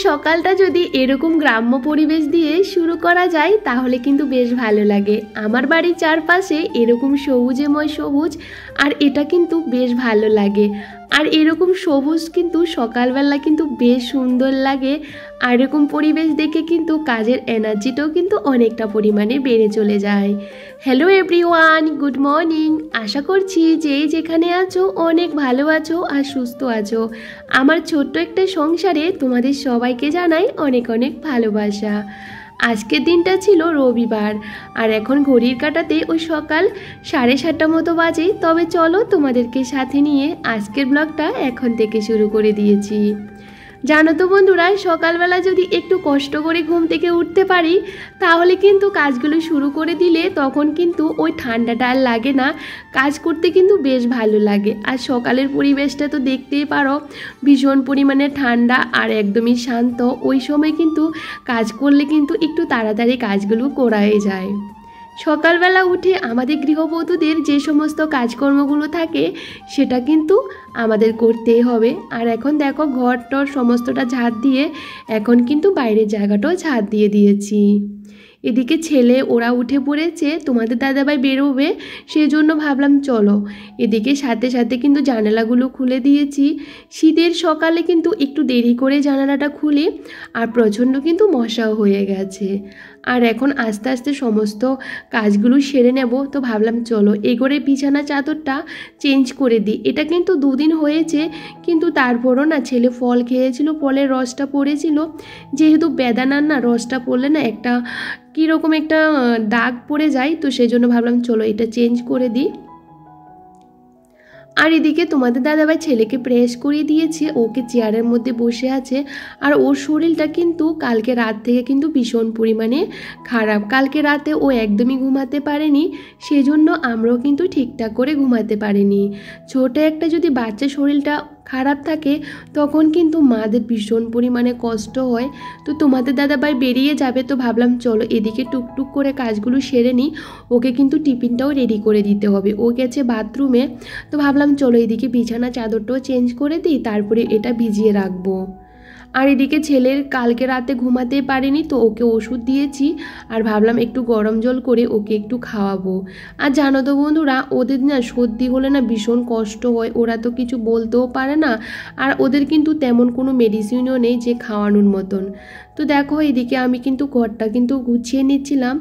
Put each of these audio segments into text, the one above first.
সকালটা যদি এরকম গ্রাম্য পরিবেশ দিয়ে শুরু করা যায় তাহলে কিন্তু বেশ ভালো লাগে। আমার বাড়ির চারপাশে এরকম সবুজেময় সবুজ, আর এটা কিন্তু বেশ ভালো লাগে। আর এরকম সবুজ কিন্তু সকালবেলা কিন্তু বেশ সুন্দর লাগে। আর এরকম পরিবেশ দেখে কিন্তু কাজের এনার্জিটাও কিন্তু অনেকটা পরিমাণে বেড়ে চলে যায়। Hello everyone, good morning. আশা করছি যে যেখানে আছো অনেক ভালো আছো আর সুস্থ আছো। আমার ছোট্ট একটা সংসারে তোমাদের সবাইকে জানাই অনেক অনেক ভালোবাসা। আজকের দিনটা ছিল রবিবার, আর এখন ঘড়ির কাঁটাতে ওই সকাল 7:30 মতো বাজে। তবে চলো তোমাদেরকে সাথে নিয়ে আজকের ব্লগটা এখন থেকে শুরু করে দিয়েছি। জানো তো বন্ধুরা, সকালবেলা যদি একটু কষ্ট করে ঘুম থেকে উঠতে পারি তাহলে কিন্তু কাজগুলো শুরু করে দিলে তখন কিন্তু ওই ঠান্ডাটা আর লাগে না, কাজ করতে কিন্তু বেশ ভালো লাগে। আর সকালের পরিবেশটা তো দেখতেই পারো, ভীষণ পরিমাণে ঠান্ডা আর একদমই শান্ত। ওই সময় কিন্তু কাজ করলে কিন্তু একটু তাড়াতাড়ি কাজগুলো করাই যায়। সকালবেলা উঠে আমাদের গৃহবধূদের যে সমস্ত কাজকর্মগুলো থাকে সেটা কিন্তু আমাদের করতেই হবে। আর এখন দেখো ঘরটর সমস্তটা ঝাড় দিয়ে এখন কিন্তু বাইরের জায়গাটাও ঝাড় দিয়ে দিয়েছি। এদিকে ছেলে ওরা উঠে পড়েছে, তোমাদের দাদাভাই বেরোবে, সেই জন্য ভাবলাম চলো এদিকে সাথে সাথে কিন্তু জানালাগুলো খুলে দিয়েছি। শীতের সকালে কিন্তু একটু দেরি করে জানালাটা খুলি, আর প্রচণ্ড কিন্তু মশাও হয়ে গেছে। আর এখন আস্তে আস্তে সমস্ত কাজগুলো সেরে নেব। তো ভাবলাম চলো এগোরে বিছানা চাদরটা চেঞ্জ করে দিই। এটা কিন্তু 2 দিন হয়েছে, কিন্তু তারপরও না ছেলে ফল খেয়েছিল, ফলের রসটা পড়েছিল। যেহেতু বেদানার না রসটা পড়লে না একটা কীরকম একটা দাগ পড়ে যায়, তো সেই জন্য ভাবলাম চলো এটা চেঞ্জ করে দিই। আর এদিকে তোমাদের দাদাভাই ছেলেকে প্রেস করিয়ে দিয়েছে, ওকে চেয়ারের মধ্যে বসে আছে। আর ওর শরীরটা কিন্তু কালকে রাত থেকে কিন্তু ভীষণ পরিমাণে খারাপ। কালকে রাতে ও একদমই ঘুমাতে পারেনি, সেজন্য আমরাও কিন্তু ঠিকঠাক করে ঘুমাতে পারিনি। ছোট একটা যদি বাচ্চা শরীরটা খারাপ থাকে তখন কিন্তু মাদের ভীষণ পরিমাণে কষ্ট হয়। তো তোমাদের দাদাভাই বেরিয়ে যাবে, তো ভাবলাম চলো এদিকে টুকটুক করে কাজগুলো সেরে নিই। ওকে কিন্তু টিফিনটাও রেডি করে দিতে হবে, ও গেছে বাথরুমে। তো ভাবলাম চলো এদিকে বিছানা চাদরটাও চেঞ্জ করে দিই, তারপরে এটা ভিজিয়ে রাখবো। আর এদিকে ছেলের কালকে রাতে ঘুমাতে পারেনি, তো ওকে ওষুধ দিয়েছি। আর ভাবলাম একটু গরম জল করে ওকে একটু খাওয়াবো। আর জানো তো বন্ধুরা, ওদের না সর্দি হলে না ভীষণ কষ্ট হয়, ওরা তো কিছু বলতেও পারে না। আর ওদের কিন্তু তেমন কোনো মেডিসিনও নেই যে খাওয়ানোর মতন। তো দেখো এদিকে আমি কিন্তু ঘরটা কিন্তু গুছিয়ে নিচ্ছিলাম।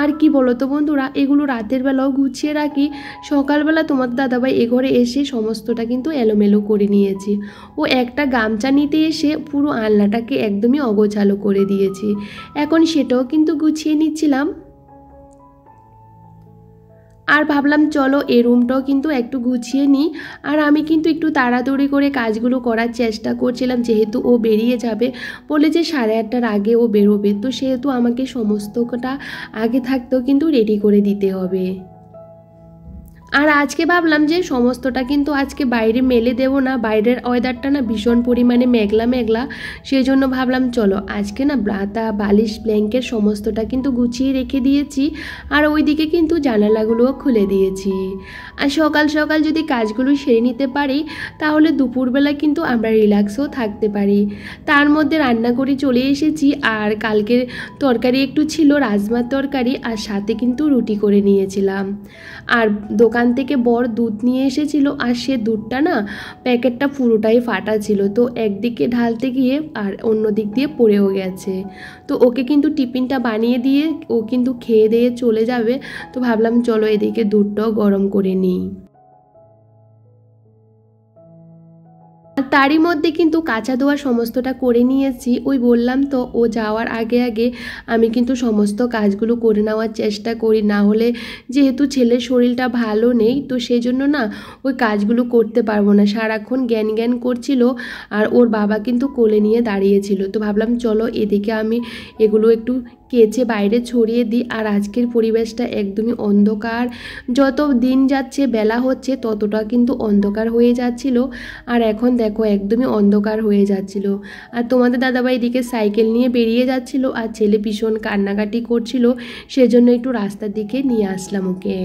আর কি বলো তো বন্ধুরা, এগুলো রাতের বেলাও গুছিয়ে রাখি, সকালবেলা তোমার দাদাভাই এ ঘরে এসে সমস্তটা কিন্তু এলোমেলো করে নিয়েছি। ও একটা গামছা নিতে এসে পুরো আলনাটাকে একদমই অগোছালো করে দিয়েছি। এখন সেটাও কিন্তু গুছিয়ে নিচ্ছিলাম। আর ভাবলাম চলো এই রুমটাও কিন্তু একটু গুছিয়ে নিই। আর আমি কিন্তু একটু তাড়াতাড়ি করে কাজগুলো করার চেষ্টা করছিলাম, যেহেতু ও বেরিয়ে যাবে বলে যে 8:30টার আগে ও বেরোবে, তো সেহেতু আমাকে সমস্তটা আগে থাকতেও কিন্তু রেডি করে দিতে হবে। আর আজকে ভাবলাম যে সমস্তটা কিন্তু আজকে বাইরে মেলে দেবো না, বাইরের ওয়েদারটা না ভীষণ পরিমাণে মেঘলা মেঘলা, সেই জন্য ভাবলাম চলো আজকে না ব্রাতা বালিশ ব্ল্যাঙ্কেট সমস্তটা কিন্তু গুছিয়ে রেখে দিয়েছি। আর ওইদিকে কিন্তু জানালাগুলোও খুলে দিয়েছি। আর সকাল সকাল যদি কাজগুলো সেরে নিতে পারি তাহলে দুপুরবেলা কিন্তু আমরা রিল্যাক্সও থাকতে পারি। তার মধ্যে রান্না করে চলে এসেছি, আর কালকের তরকারি একটু ছিল, রাজমার তরকারি, আর সাথে কিন্তু রুটি করে নিয়েছিলাম। আর দোকান থেকে বর দুধ নিয়ে এসেছিল, আর সে দুধটা না প্যাকেটটা পুরোটাই ফাটা ছিল, তো একদিকে ঢালতে গিয়ে আর অন্য দিক দিয়ে পড়েও গেছে। তো ওকে কিন্তু টিফিনটা বানিয়ে দিয়ে ও কিন্তু খেয়ে দিয়ে চলে যাবে। তো ভাবলাম চলো এদিকে দুধটাও গরম করে নিই। আর তারই মধ্যে কিন্তু কাঁচা ধোয়া সমস্তটা করে নিয়েছি। ওই বললাম তো, ও যাওয়ার আগে আগে আমি কিন্তু সমস্ত কাজগুলো করে নেওয়ার চেষ্টা করি, না হলে যেহেতু ছেলের শরীরটা ভালো নেই তো সেই জন্য না ওই কাজগুলো করতে পারবো না। সারাক্ষণ জ্ঞান জ্ঞান করছিল আর ওর বাবা কিন্তু কোলে নিয়ে দাঁড়িয়েছিল। তো ভাবলাম চলো এদিকে আমি এগুলো একটু কেচে বাইরে ছড়িয়ে দিই। আর আজকের পরিবেশটা একদমই অন্ধকার, যত দিন যাচ্ছে বেলা হচ্ছে ততটা কিন্তু অন্ধকার হয়ে যাচ্ছিল। আর এখন দেখো একদমই অন্ধকার হয়ে যাচ্ছিল। আর তোমাদের দাদাভাই এদিকে সাইকেল নিয়ে বেরিয়ে যাচ্ছিল আর ছেলে ভীষণ কান্নাকাটি করছিল, সেজন্য একটু রাস্তার দিকে নিয়ে আসলাম ওকে।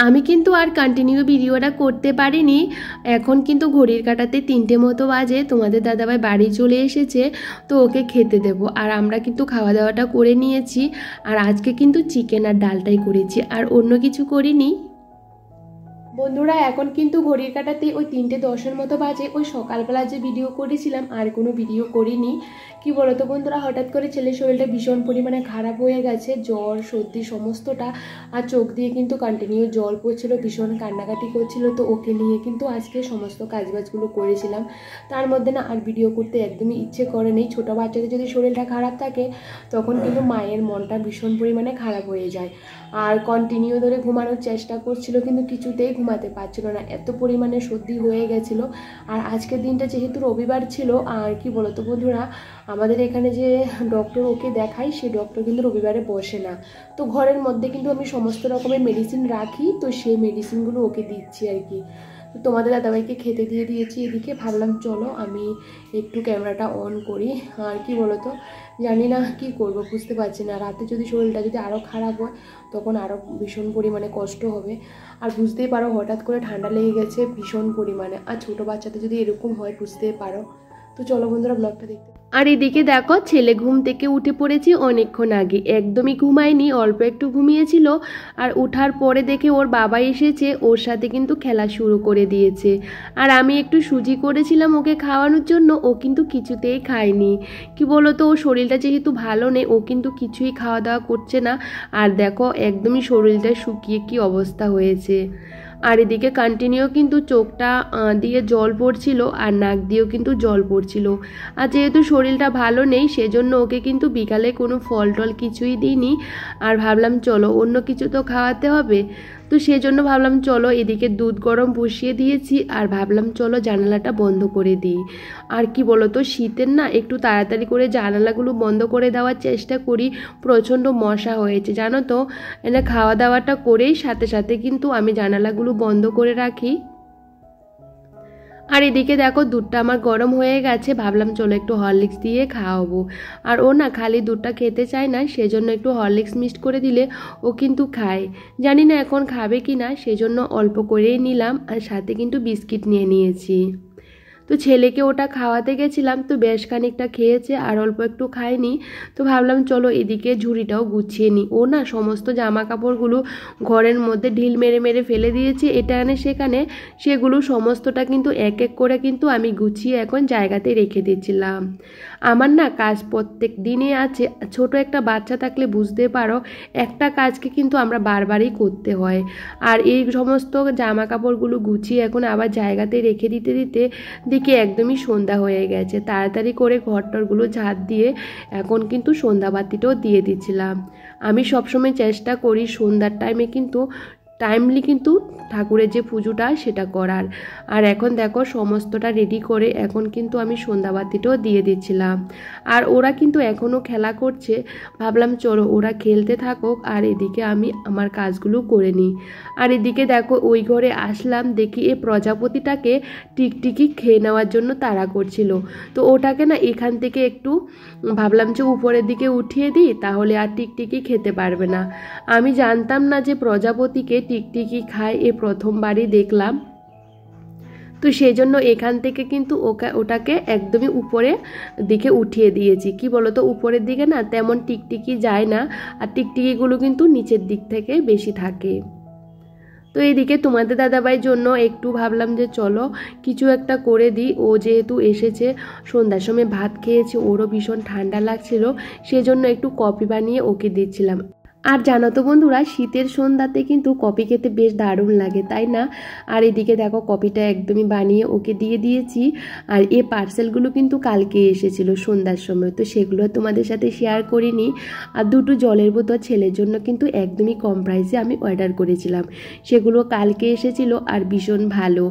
আমি কিন্তু আর কন্টিনিউ ভিডিওটা করতে পারিনি। এখন কিন্তু ঘড়ির কাঁটাতে 3টে মতো বাজে, তোমাদের দাদাভাই বাড়ি চলে এসেছে, তো ওকে খেতে দেব। আর আমরা কিন্তু খাওয়া দাওয়াটা করে নিয়েছি। আর আজকে কিন্তু চিকেন আর ডালটাই করেছি, আর অন্য কিছু করিনি। বন্ধুরা এখন কিন্তু ঘড়ির কাঁটাতে ওই 3:10 মতো বাজে। ওই সকালবেলা যে ভিডিও করেছিলাম আর কোনো ভিডিও করিনি। কি বলতো বন্ধুরা, হঠাৎ করে ছেলের শরীরটা ভীষণ পরিমাণে খারাপ হয়ে গেছে, জ্বর সর্দি সমস্তটা, আর চোখ দিয়ে কিন্তু কন্টিনিউ জল পড়ছিল, ভীষণ কান্নাকাটি করছিল। তো ওকে নিয়ে কিন্তু আজকে সমস্ত কাজবাজগুলো করেছিলাম। তার মধ্যে না আর ভিডিও করতে একদমই ইচ্ছে করে নেই। ছোটো বাচ্চাদের যদি শরীরটা খারাপ থাকে তখন কিন্তু মায়ের মনটা ভীষণ পরিমাণে খারাপ হয়ে যায়। আর কন্টিনিউ ধরে ঘুমানোর চেষ্টা করছিল কিন্তু কিছুতেই ঘুমাতে পারছিল না, এত পরিমাণে সর্দি হয়ে গেছিল। আর আজকের দিনটা যেহেতু রবিবার ছিল, আর কি বলতো বন্ধুরা, আমাদের এখানে যে ডক্টর ওকে দেখাই সে ডক্টর কিন্তু রবিবারে বসে না। তো ঘরের মধ্যে কিন্তু আমি সমস্ত রকমের মেডিসিন রাখি, তো সেই মেডিসিনগুলো ওকে দিচ্ছি আর কি। তো তোমাদের দাদাভাইকে খেতে দিয়ে দিয়েছি। এদিকে ভাবলাম চলো আমি একটু ক্যামেরাটা অন করি। আর কি বলতো, জানি না কি করব, বুঝতে পারছি না। রাতে যদি শরীরটা যদি আরও খারাপ হয় তখন আরও ভীষণ পরিমাণে কষ্ট হবে। আর বুঝতেই পারো হঠাৎ করে ঠান্ডা লেগে গেছে ভীষণ পরিমাণে, আর ছোটো বাচ্চাদের যদি এরকম হয় বুঝতেই পারো। তো চলো বন্ধুরা ব্লগটা দেখতে। আর এদিকে দেখো ছেলে ঘুম থেকে উঠে পড়েছি অনেকক্ষণ আগে, একদমই ঘুমায়নি, অল্প একটু ঘুমিয়েছিল। আর ওঠার পরে দেখে ওর বাবা এসেছে, ওর সাথে কিন্তু খেলা শুরু করে দিয়েছে। আর আমি একটু সুজি করেছিলাম ওকে খাওয়ানোর জন্য, ও কিন্তু কিছুতেই খায়নি। কি বলতো, ওর শরীরটা যেহেতু ভালো নেই ও কিন্তু কিছুই খাওয়া দাওয়া করছে না। আর দেখো একদমই শরীরটা শুকিয়ে কি অবস্থা হয়েছে। আর এদিকে কন্টিনিউ কিন্তু চোখটা দিয়ে জল পড়ছিল আর নাক দিয়েও কিন্তু জল পড়ছিল। আর যেহেতু শরীরটা ভালো নেই সেজন্য ওকে কিন্তু বিকালে কোনো ফল টল কিছুই দিইনি। আর ভাবলাম চলো অন্য কিছু তো খাওয়াতে হবে, তো সেজন্য ভাবলাম চলো এদিকে দুধ গরম বসিয়ে দিয়েছি। আর ভাবলাম চলো জানালাটা বন্ধ করে দিই। আর কি বলো তো, শীতের না একটু তাড়াতাড়ি করে জানালাগুলো বন্ধ করে দেওয়ার চেষ্টা করি, প্রচণ্ড মশা হয়েছে জানো তো। এনে খাওয়া দাওয়াটা করেই সাথে সাথে কিন্তু আমি জানালাগুলো বন্ধ করে রাখি। আর এদিকে দেখো দুধটা আমার গরম হয়ে গেছে, ভাবলাম চলো একটু হরলিক্স দিয়ে খাওয়াবো। আর ও না খালি দুধটা খেতে চায় না, সেজন্য একটু হরলিক্স মিক্সড করে দিলে ও কিন্তু খায়। জানি না এখন খাবে কি না, সেজন্য অল্প করেই নিলাম। আর সাথে কিন্তু বিস্কিট নিয়ে নিয়েছি। তো ছেলেকে ওটা খাওয়াতে গেছিলাম, তো বেশ খানিকটা খেয়েছে আর অল্প একটু খায়নি। তো ভাবলাম চলো এদিকে ঝুড়িটাও গুছিয়ে নিই। ও না সমস্ত জামা কাপড়গুলো ঘরের মধ্যে ঢিল মেরে মেরে ফেলে দিয়েছে এখানে সেখানে, সেগুলো সমস্তটা কিন্তু এক এক করে কিন্তু আমি গুছিয়ে এখন জায়গাতে রেখে দিয়েছিলাম। আমার না কাজ প্রত্যেক দিনে আছে, ছোট একটা বাচ্চা থাকলে বুঝতে পারো একটা কাজকে কিন্তু আমরা বারবারই করতে হয়। আর এই সমস্ত জামা কাপড়গুলো গুছিয়ে এখন আবার জায়গাতে রেখে দিতে দিতে দিকে একদমই সন্ধ্যা হয়ে গেছে। তাড়াতাড়ি করে ঘরটরগুলো ঝাড় দিয়ে এখন কিন্তু সন্ধ্যাবাতিটাও দিয়ে দিচ্ছিলাম। আমি সবসময় চেষ্টা করি সন্ধ্যার টাইমে কিন্তু টাইমলি কিন্তু ঠাকুরের যে পুজোটা সেটা করার। আর এখন দেখো সমস্তটা রেডি করে এখন কিন্তু আমি সন্ধ্যাবাতিটাও দিয়ে দিচ্ছিলাম। আর ওরা কিন্তু এখনও খেলা করছে, ভাবলাম চলো ওরা খেলতে থাকুক আর এদিকে আমি আমার কাজগুলো করে নিই। আর এদিকে দেখো ওই ঘরে আসলাম, দেখি এই প্রজাপতিটাকে টিকটিকি খেয়ে নেওয়ার জন্য তাড়া করছিল। তো ওটাকে না এখান থেকে একটু ভাবলাম যে উপরের দিকে উঠিয়ে দিই, তাহলে আর টিকটিকি খেতে পারবে না। আমি জানতাম না যে প্রজাপতিকে টিকটিকি খায়, এ প্রথমবারই দেখলাম। তো সেই জন্য এখান থেকে কিন্তু ওটাকে একদমই উপরে দিকে উঠিয়ে দিয়েছি। কি বলতো, উপরের দিকে না তেমন টিকটিকি যায় না, আর টিকটিকিগুলো কিন্তু নিচের দিক থেকে বেশি থাকে। তো এইদিকে তোমাদের দাদাভাইয়ের জন্য একটু ভাবলাম যে চলো কিছু একটা করে দিই। ও যেহেতু এসেছে সন্ধ্যার সময় ভাত খেয়েছে, ওরও ভীষণ ঠান্ডা লাগছিল, সেজন্য একটু কফি বানিয়ে ওকে দিচ্ছিলাম। আর জানো তো বন্ধুরা, শীতের সন্ধ্যাতে কিন্তু কফি খেতে বেশ দারুণ লাগে, তাই না? আর এদিকে দেখো কফিটা একদমই বানিয়ে ওকে দিয়ে দিয়েছি। আর এই পার্সেলগুলো কিন্তু কালকে এসেছিল সন্ধ্যার সময়, তো সেগুলো তোমাদের সাথে শেয়ার করিনি। আর দুটো জলের বোতল ছেলের জন্য কিন্তু একদমই কম প্রাইসে আমি অর্ডার করেছিলাম, সেগুলো কালকে এসেছিল আর ভীষণ ভালো।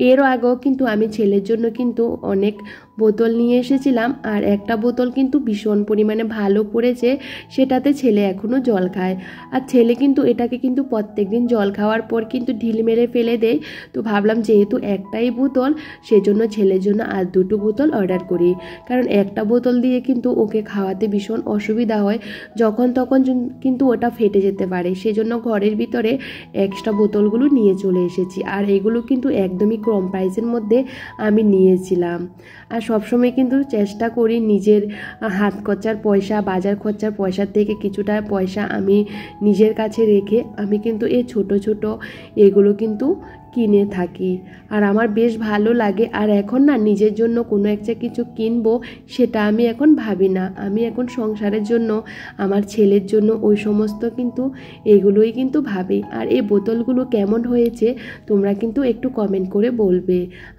এরও আগেও কিন্তু আমি ছেলের জন্য কিন্তু অনেক বোতল নিয়ে এসেছিলাম, আর একটা বোতল কিন্তু ভীষণ পরিমাণে ভালো পড়েছে, সেটাতে ছেলে এখনও জল খায়। আর ছেলে কিন্তু এটাকে কিন্তু প্রত্যেক দিন জল খাওয়ার পর কিন্তু ঢিল মেরে ফেলে দেয়। তো ভাবলাম যেহেতু একটাই বোতল, সেজন্য ছেলের জন্য আর দুটো বোতল অর্ডার করি, কারণ একটা বোতল দিয়ে কিন্তু ওকে খাওয়াতে ভীষণ অসুবিধা হয়, যখন তখন কিন্তু ওটা ফেটে যেতে পারে। সেজন্য ঘরের ভিতরে এক্সট্রা বোতলগুলো নিয়ে চলে এসেছি, আর এগুলো কিন্তু একদমই কম প্রাইসের মধ্যে আমি নিয়েছিলাম। আর সবসময় কিন্তু চেষ্টা করি নিজের হাত খরচার পয়সা, বাজার খরচার পয়সার থেকে কিছুটা পয়সা আমি নিজের কাছে রেখে আমি কিন্তু এই ছোট ছোট এগুলো কিন্তু কিনে থাকি, আর আমার বেশ ভালো লাগে। আর এখন না নিজের জন্য কোনো একটা কিছু কিনবো সেটা আমি এখন ভাবি না, আমি এখন সংসারের জন্য, আমার ছেলের জন্য ওই সমস্ত কিন্তু এগুলোই কিন্তু ভাবি। আর এই বোতলগুলো কেমন হয়েছে তোমরা কিন্তু একটু কমেন্ট করে বলবে,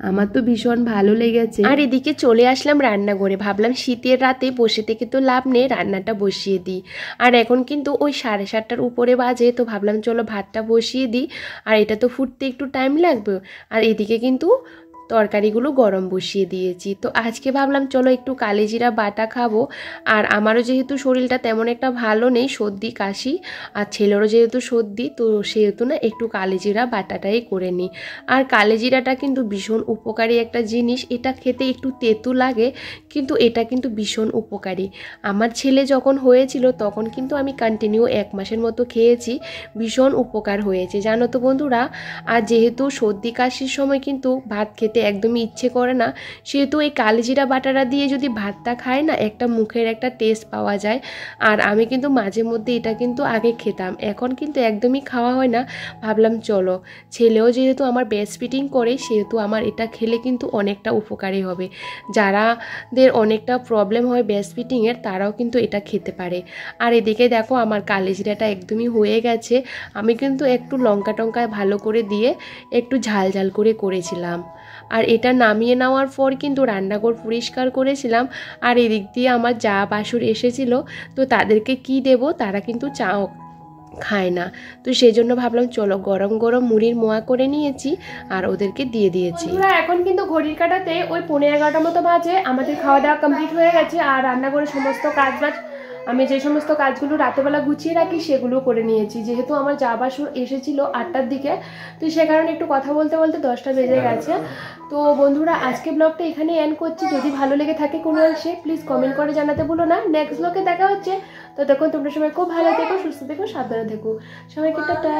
আমার তো ভীষণ ভালো লেগেছে। আর এদিকে চলে আসলাম রান্নাঘরে, ভাবলাম শীতের রাতে বসে থেকে তো লাভ নেই, রান্নাটা বসিয়ে দিই। আর এখন কিন্তু ওই 7:30টার উপরে বাজে, তো ভাবলাম চলো ভাতটা বসিয়ে দিই, আর এটা তো ফুটতে একটু টাইম লাগবে। আর এদিকে কিন্তু তরকারিগুলো গরম বসিয়ে দিয়েছি। তো আজকে ভাবলাম চলো একটু কালিজিরা বাটা খাবো, আর আমারও যেহেতু শরীরটা তেমন একটা ভালো নেই, সর্দি কাশি, আর ছেলেরও যেহেতু সর্দি, তো সেহেতু না একটু কালিজিরা বাটাটাই করে নিই। আর কালিজিরাটা কিন্তু ভীষণ উপকারী একটা জিনিস, এটা খেতে একটু তেতো লাগে, কিন্তু এটা কিন্তু ভীষণ উপকারী। আমার ছেলে যখন হয়েছিল তখন কিন্তু আমি কন্টিনিউ 1 মাসের মতো খেয়েছি, ভীষণ উপকার হয়েছে জানো তো বন্ধুরা। আর যেহেতু সর্দি কাশির সময় কিন্তু ভাত খেতে একদমই ইচ্ছে করে না, সেহেতু এই কালিজিরা বাটাটা দিয়ে যদি ভাতটা খায় না, একটা মুখের একটা টেস্ট পাওয়া যায়। আর আমি কিন্তু মাঝে মধ্যে এটা কিন্তু আগে খেতাম, এখন কিন্তু একদমই খাওয়া হয় না। ভাবলাম চলো, ছেলেও যেহেতু আমার ব্রেস্ট ফিডিং করে, সেহেতু আমার এটা খেলে কিন্তু অনেকটা উপকারী হবে। যারাদের অনেকটা প্রবলেম হয় ব্রেস্ট ফিডিংয়ের, তারাও কিন্তু এটা খেতে পারে। আর এদিকে দেখো আমার কালিজিরাটা একদমই হয়ে গেছে, আমি কিন্তু একটু লঙ্কা টঙ্কা ভালো করে দিয়ে একটু ঝাল ঝাল করে করেছিলাম। আর এটা নামিয়ে নেওয়ার পর কিন্তু রান্নাঘর পরিষ্কার করেছিলাম। আর এদিক দিয়ে আমার যা বাসুর এসেছিল, তো তাদেরকে কি দেব, তারা কিন্তু চাও খায় না, তো সেই জন্য ভাবলাম চলো গরম গরম মুড়ির মোয়া করে নিয়েছি আর ওদেরকে দিয়ে দিয়েছি। এখন কিন্তু ঘড়ির কাঁটাতে ওই 11:30 মতো বাজে, আমাদের খাওয়া দাওয়া কমপ্লিট হয়ে গেছে। আর রান্নাঘরের সমস্ত কাজ বাজ আমি যে সমস্ত কাজগুলো রাতেবেলা গুছিয়ে রাখি সেগুলো করে নিয়েছি, যেহেতু আমার যা বাসুর এসেছিল 8টার দিকে, তো সে কারণে একটু কথা বলতে বলতে 10টা বেজে গেছে। তো বন্ধুরা আজকে ব্লগটা এখানে এন্ড করছি, যদি ভালো লেগে থাকে কোনো অংশে প্লিজ কমেন্ট করে জানাতে ভুলো না। নেক্সট ব্লগে দেখা হচ্ছে, তো তখন তোমরা সবাই খুব ভালো থেকো, সুস্থ থেকো, সাবধানে থেকো, সবাইকে টাটা।